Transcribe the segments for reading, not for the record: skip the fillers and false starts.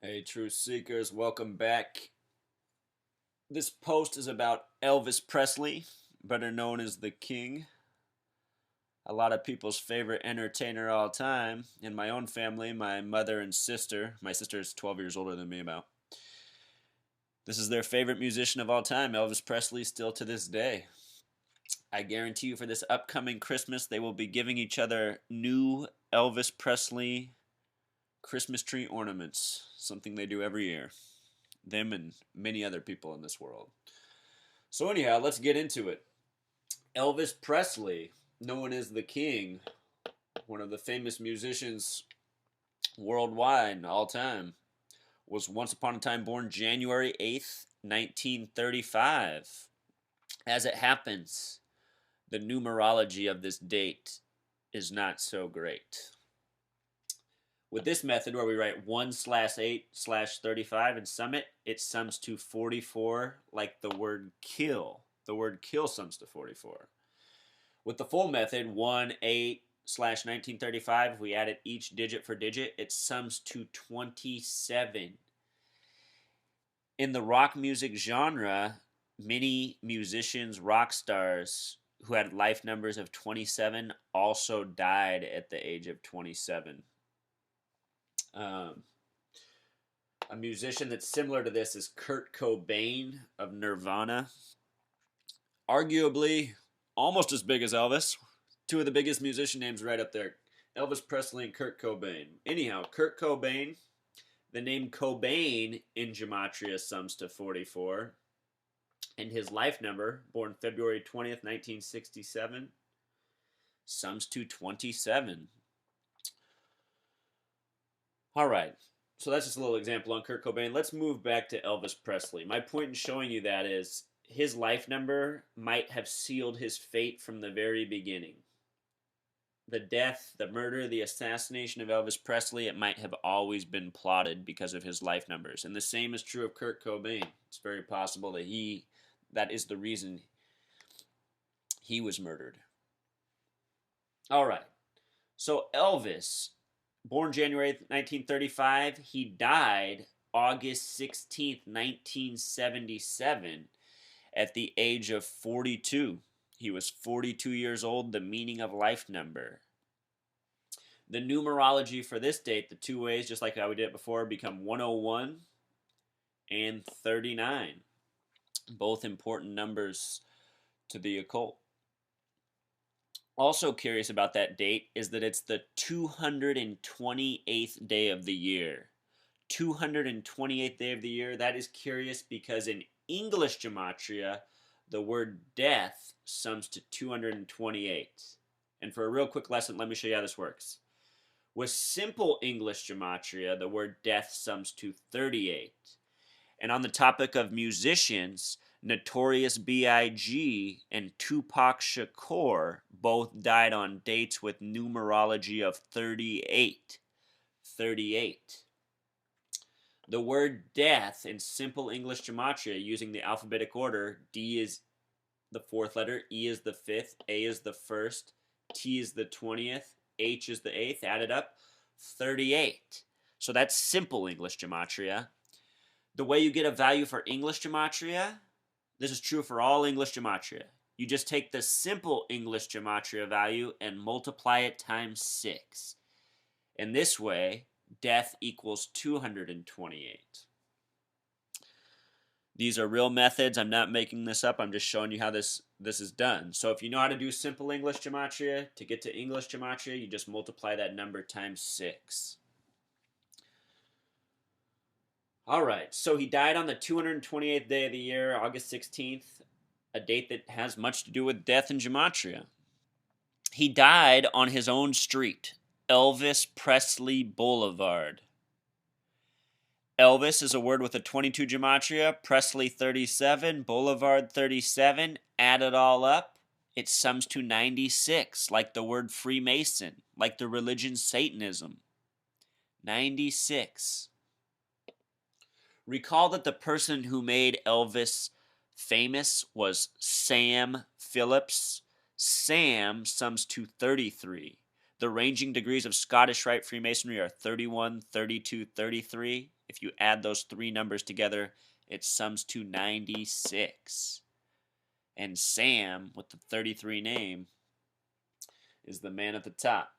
Hey, Truth Seekers, welcome back. This post is about Elvis Presley, better known as the King. A lot of people's favorite entertainer all time. In my own family, my mother and sister, my sister is 12 years older than me about. This is their favorite musician of all time, Elvis Presley, still to this day. I guarantee you for this upcoming Christmas, they will be giving each other new Elvis Presley Christmas tree ornaments, something they do every year. Them and many other people in this world. So, anyhow, let's get into it. Elvis Presley, known as the King, one of the famous musicians worldwide all time, was once upon a time born January 8th, 1935. As it happens, the numerology of this date is not so great. With this method where we write 1/8/35 and sum it, it sums to 44 like the word kill. The word kill sums to 44. With the full method, 1/8/1935, if we added each digit for digit, it sums to 27. In the rock music genre, many musicians, rock stars who had life numbers of 27 also died at the age of 27. A musician that's similar to this is Kurt Cobain of Nirvana. Arguably almost as big as Elvis. Two of the biggest musician names right up there. Elvis Presley and Kurt Cobain. Anyhow, Kurt Cobain, the name Cobain in Gematria sums to 44. And his life number, born February 20th, 1967, sums to 27. All right. So that's just a little example on Kurt Cobain. Let's move back to Elvis Presley. My point in showing you that is his life number might have sealed his fate from the very beginning. The death, the murder, the assassination of Elvis Presley, it might have always been plotted because of his life numbers. And the same is true of Kurt Cobain. It's very possible that that is the reason he was murdered. All right. So Elvis, born January 1935, he died August 16th, 1977, at the age of 42. He was 42 years old, the meaning of life number. The numerology for this date, the two ways, just like how we did it before, become 101 and 39. Both important numbers to the occult. Also curious about that date is that it's the 228th day of the year. 228th day of the year. That is curious because in English gematria, the word death sums to 228. And for a real quick lesson, let me show you how this works. With simple English gematria, the word death sums to 38. And on the topic of musicians, Notorious B.I.G. and Tupac Shakur both died on dates with numerology of 38. 38. The word death in simple English gematria using the alphabetic order, D is the fourth letter, E is the fifth, A is the first, T is the 20th, H is the eighth, added up, 38. So that's simple English gematria. The way you get a value for English gematria, this is true for all English gematria. You just take the simple English gematria value and multiply it times 6. In this way, death equals 228. These are real methods. I'm not making this up. I'm just showing you how this is done. So if you know how to do simple English gematria, to get to English gematria, you just multiply that number times 6. All right, so he died on the 228th day of the year, August 16th, a date that has much to do with death in gematria. He died on his own street, Elvis Presley Boulevard. Elvis is a word with a 22 gematria, Presley 37, Boulevard 37. Add it all up, it sums to 96, like the word Freemason, like the religion Satanism. 96. Recall that the person who made Elvis famous was Sam Phillips. Sam sums to 33. The ranging degrees of Scottish Rite Freemasonry are 31, 32, 33. If you add those three numbers together, it sums to 96. And Sam, with the 33 name, is the man at the top.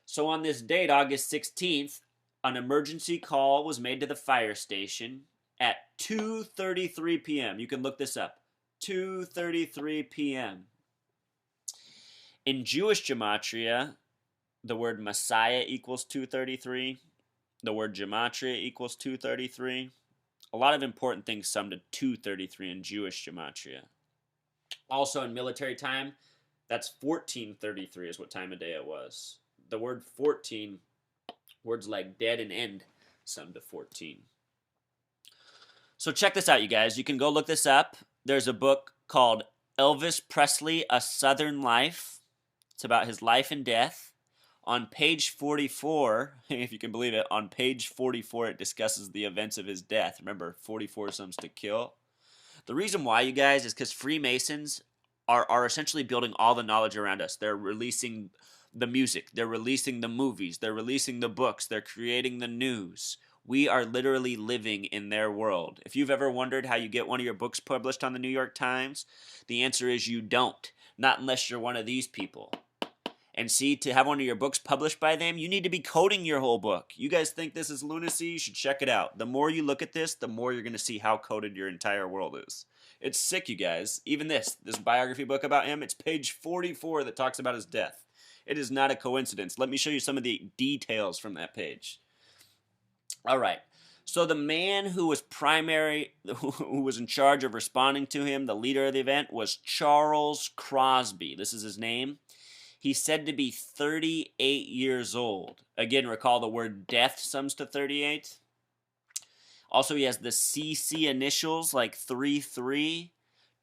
So on this date, August 16th, an emergency call was made to the fire station at 2:33 p.m. You can look this up. 2:33 p.m. In Jewish gematria, the word Messiah equals 233. The word gematria equals 233. A lot of important things sum to 233 in Jewish gematria. Also in military time, that's 1433 is what time of day it was. The word 14, words like dead and end, sum to 14. So check this out, you guys. You can go look this up. There's a book called Elvis Presley, A Southern Life. It's about his life and death. On page 44, if you can believe it, on page 44 it discusses the events of his death. Remember, 44 sums to kill. The reason why, you guys, is because Freemasons are essentially building all the knowledge around us. They're releasing the music. They're releasing the movies. They're releasing the books. They're creating the news. We are literally living in their world. If you've ever wondered how you get one of your books published on the New York Times, the answer is you don't. Not unless you're one of these people. And see, to have one of your books published by them, you need to be coding your whole book. You guys think this is lunacy? You should check it out. The more you look at this, the more you're going to see how coded your entire world is. It's sick, you guys. Even this biography book about him, it's page 44 that talks about his death. It is not a coincidence. Let me show you some of the details from that page. All right. So the man who was who was in charge of responding to him, the leader of the event, was Charles Crosby. This is his name. He's said to be 38 years old. Again, recall the word death sums to 38. Also, he has the CC initials like 33.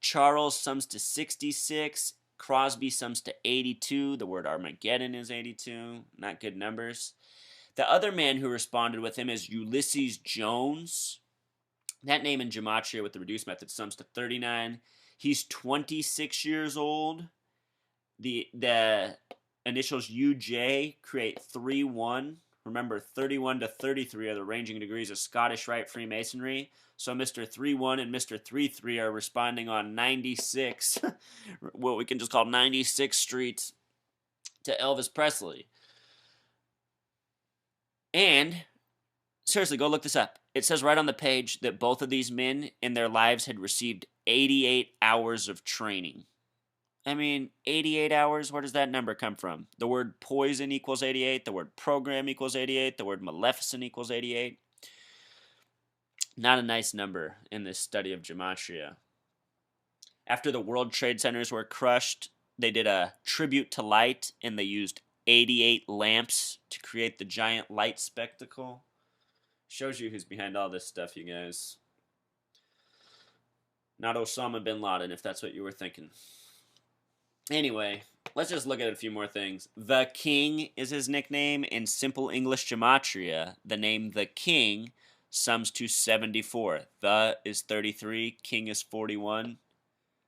Charles sums to 66. Crosby sums to 82. The word Armageddon is 82. Not good numbers. The other man who responded with him is Ulysses Jones. That name in gematria with the reduced method sums to 39. He's 26 years old. The initials UJ create 3-1. Remember, 31 to 33 are the ranging degrees of Scottish Rite Freemasonry. So Mr. 3-1 and Mr. 3-3 are responding on 96, what we can just call 96th Street, to Elvis Presley. And, seriously, go look this up. It says right on the page that both of these men in their lives had received 88 hours of training. I mean, 88 hours, where does that number come from? The word poison equals 88, the word program equals 88, the word maleficent equals 88. Not a nice number in this study of gematria. After the World Trade Centers were crushed, they did a tribute to light, and they used 88 lamps to create the giant light spectacle. Shows you who's behind all this stuff, you guys. Not Osama bin Laden, if that's what you were thinking. Anyway, let's just look at a few more things. The King is his nickname. In simple English gematria, the name The King sums to 74. The is 33, King is 41,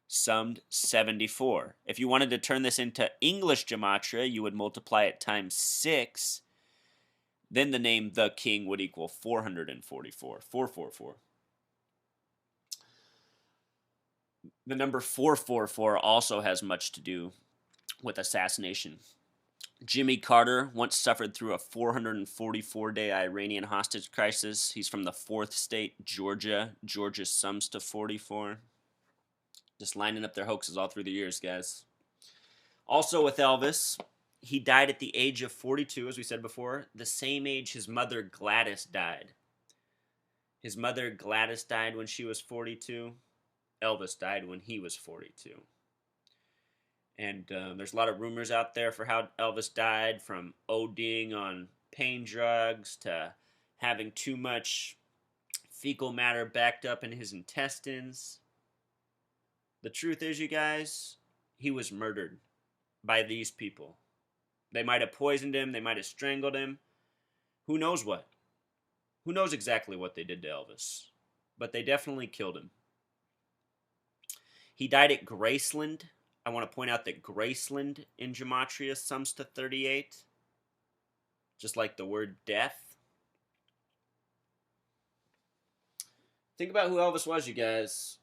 summed 74. If you wanted to turn this into English gematria, you would multiply it times 6. Then the name The King would equal 444. 444. The number 444 also has much to do with assassination. Jimmy Carter once suffered through a 444-day Iranian hostage crisis. He's from the 4th state, Georgia. Georgia sums to 44. Just lining up their hoaxes all through the years, guys. Also with Elvis, he died at the age of 42, as we said before, the same age his mother Gladys died. His mother Gladys died when she was 42. Elvis died when he was 42. And there's a lot of rumors out there for how Elvis died, from ODing on pain drugs to having too much fecal matter backed up in his intestines. The truth is, you guys, he was murdered by these people. They might have poisoned him. They might have strangled him. Who knows what? Who knows exactly what they did to Elvis? But they definitely killed him. He died at Graceland. I want to point out that Graceland in gematria sums to 38. Just like the word death. Think about who Elvis was, you guys.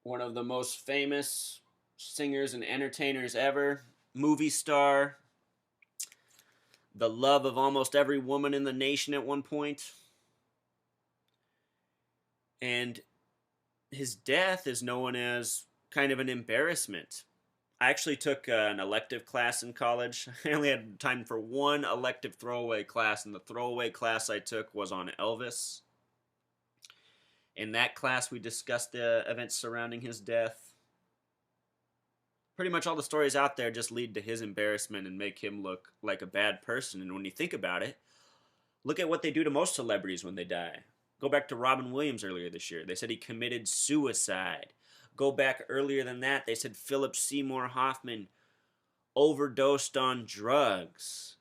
One of the most famous singers and entertainers ever, movie star, the love of almost every woman in the nation at one point. And his death is known as kind of an embarrassment. I actually took an elective class in college. I only had time for one elective throwaway class, and the throwaway class I took was on Elvis. In that class, we discussed the events surrounding his death. Pretty much all the stories out there just lead to his embarrassment and make him look like a bad person. And when you think about it, look at what they do to most celebrities when they die. Go back to Robin Williams earlier this year. They said he committed suicide. Go back earlier than that. They said Philip Seymour Hoffman overdosed on drugs.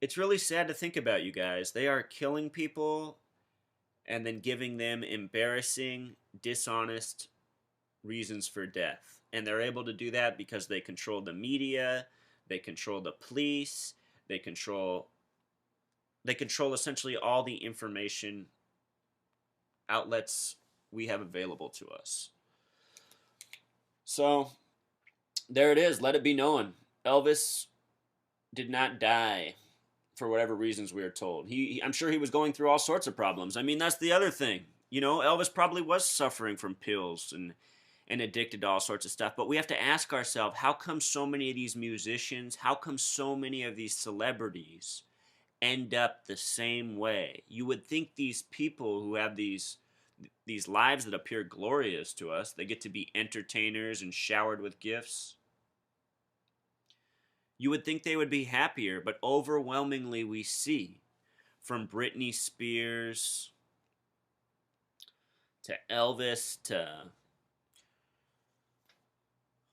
It's really sad to think about, you guys. They are killing people and then giving them embarrassing, dishonest reasons for death. And they're able to do that because they control the media, they control the police, they control essentially all the information outlets we have available to us. So, there it is. Let it be known. Elvis did not die for whatever reasons we are told. I'm sure he was going through all sorts of problems. I mean, that's the other thing. You know, Elvis probably was suffering from pills and addicted to all sorts of stuff. But we have to ask ourselves, how come so many of these musicians, how come so many of these celebrities end up the same way? You would think these people who have these lives that appear glorious to us, they get to be entertainers and showered with gifts. You would think they would be happier, but overwhelmingly we see, from Britney Spears to Elvis to...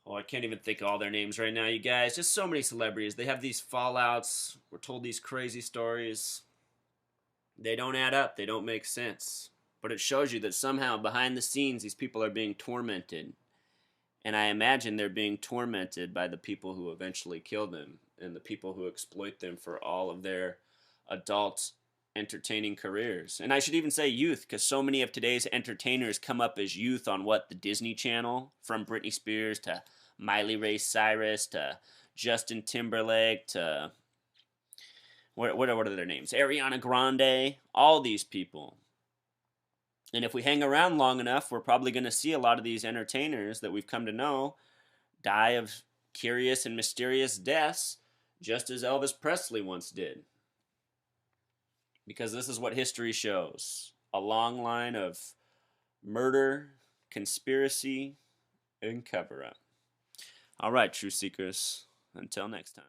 oh, I can't even think of all their names right now, you guys. Just so many celebrities. They have these fallouts. We're told these crazy stories. They don't add up. They don't make sense. But it shows you that somehow behind the scenes, these people are being tormented. And I imagine they're being tormented by the people who eventually kill them and the people who exploit them for all of their adult entertaining careers. And I should even say youth, because so many of today's entertainers come up as youth on the Disney Channel, from Britney Spears to Miley Ray Cyrus to Justin Timberlake to what are their names? Ariana Grande, all these people. And if we hang around long enough, we're probably going to see a lot of these entertainers that we've come to know die of curious and mysterious deaths, just as Elvis Presley once did. Because this is what history shows. A long line of murder, conspiracy, and cover-up. All right, truth seekers. Until next time.